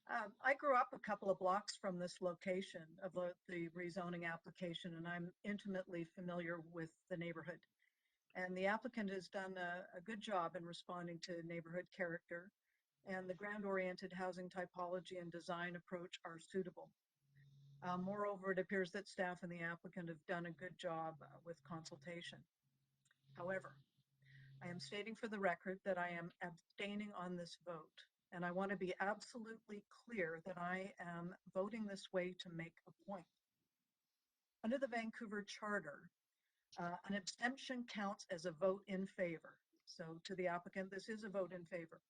I grew up a couple of blocks from this location of the rezoning application, and I'm intimately familiar with the neighborhood. And the applicant has done a good job in responding to neighborhood character, and the ground-oriented housing typology and design approach are suitable. Moreover, it appears that staff and the applicant have done a good job with consultation. However, I am stating for the record that I am abstaining on this vote, and I want to be absolutely clear that I am voting this way to make a point. Under the Vancouver Charter, an abstention counts as a vote in favor. So to the applicant, this is a vote in favor.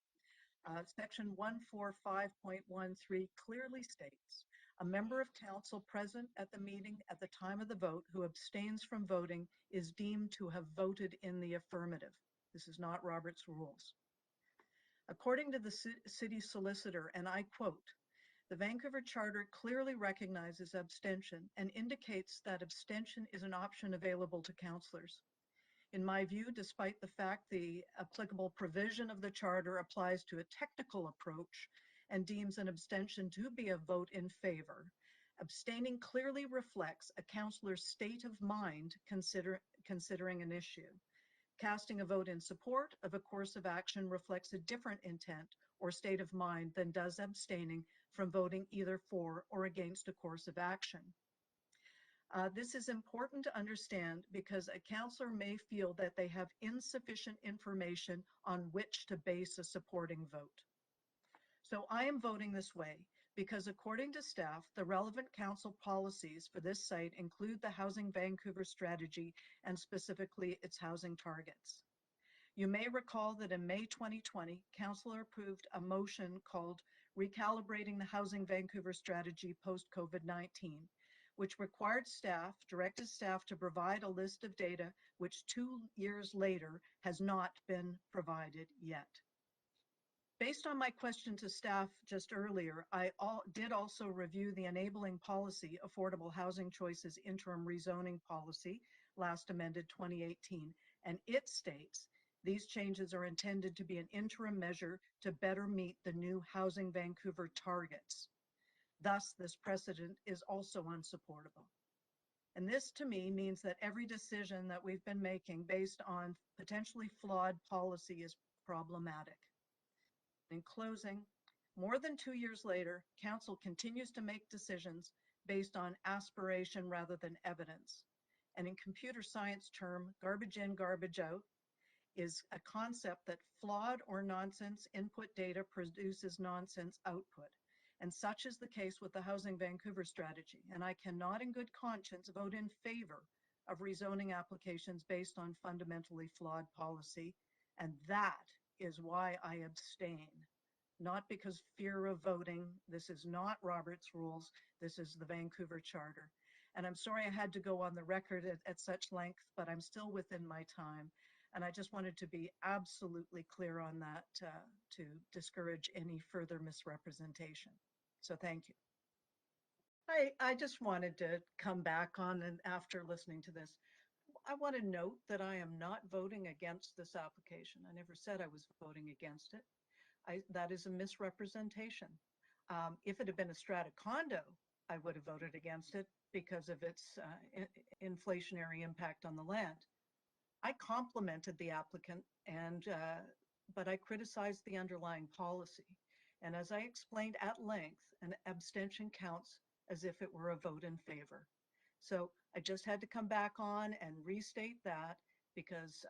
Section 145.13 clearly states, a member of council present at the meeting at the time of the vote who abstains from voting is deemed to have voted in the affirmative. This is not Robert's rules. According to the city solicitor, and I quote, the Vancouver Charter clearly recognizes abstention and indicates that abstention is an option available to councillors. In my view, despite the fact the applicable provision of the Charter applies to a technical approach and deems an abstention to be a vote in favor, abstaining clearly reflects a councillor's state of mind considering an issue. Casting a vote in support of a course of action reflects a different intent or state of mind than does abstaining from voting either for or against a course of action. This is important to understand because a councillor may feel that they have insufficient information on which to base a supporting vote. So I am voting this way because according to staff, the relevant council policies for this site include the Housing Vancouver strategy and specifically its housing targets. You may recall that in May 2020, Council approved a motion called Recalibrating the Housing Vancouver Strategy Post-COVID-19, which directed staff to provide a list of data which 2 years later has not been provided yet. Based on my question to staff just earlier, I did also review the Enabling Policy Affordable Housing Choices Interim Rezoning Policy, last amended 2018, and it states these changes are intended to be an interim measure to better meet the new Housing Vancouver targets. Thus, this precedent is also unsupportable. And this to me means that every decision that we've been making based on potentially flawed policy is problematic. In closing, more than 2 years later, Council continues to make decisions based on aspiration rather than evidence. And in computer science term, garbage in, garbage out is a concept that flawed or nonsense input data produces nonsense output. And such is the case with the Housing Vancouver strategy. And I cannot in good conscience vote in favor of rezoning applications based on fundamentally flawed policy. And that is why I abstain, not because fear of voting. This is not Robert's rules. This is the Vancouver Charter. And I'm sorry I had to go on the record at such length, but I'm still within my time. And I just wanted to be absolutely clear on that to discourage any further misrepresentation. So thank you. I just wanted to come back on, and after listening to this, I want to note that I am not voting against this application. I never said I was voting against it. That is a misrepresentation. If it had been a strata condo, I would have voted against it because of its inflationary impact on the land. I complimented the applicant, but I criticized the underlying policy. And as I explained at length, an abstention counts as if it were a vote in favor. So I just had to come back on and restate that because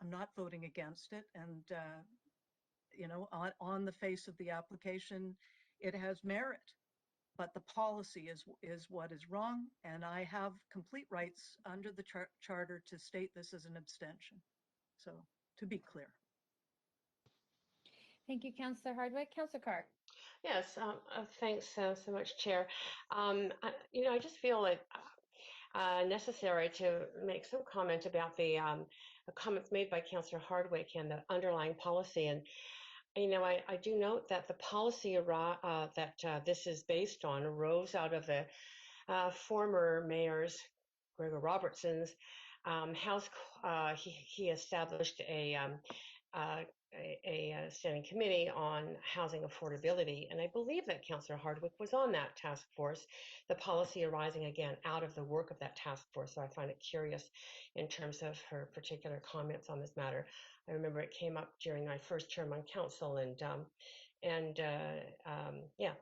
I'm not voting against it. And, you know, on the face of the application, it has merit, but the policy is what is wrong. And I have complete rights under the charter to state this as an abstention. So to be clear. Thank you, Councillor Hardwick. Councillor Cllr. Yes, thanks so much, Chair. I just feel it necessary to make some comment about the comments made by Councillor Hardwick and the underlying policy. And I do note that the policy that this is based on arose out of the former mayor's, Gregor Robertson's, house. He established a a standing committee on housing affordability, and I believe that Councillor Hardwick was on that task force, the policy arising again out of the work of that task force. So I find it curious in terms of her particular comments on this matter. I remember it came up during my first term on council, and yeah,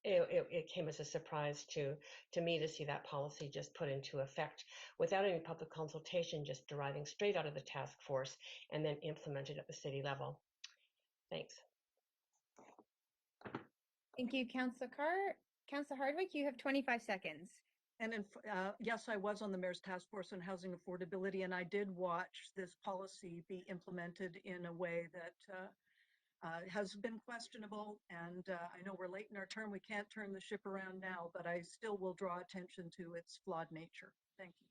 it came as a surprise to me to see that policy just put into effect without any public consultation, just deriving straight out of the task force and then implemented at the city level. Thanks. Thank you, Councillor Carr. Councillor Hardwick, you have 25 seconds. And yes, I was on the Mayor's Task Force on Housing Affordability, and I did watch this policy be implemented in a way that has been questionable. And I know we're late in our term. We can't turn the ship around now, but I still will draw attention to its flawed nature. Thank you.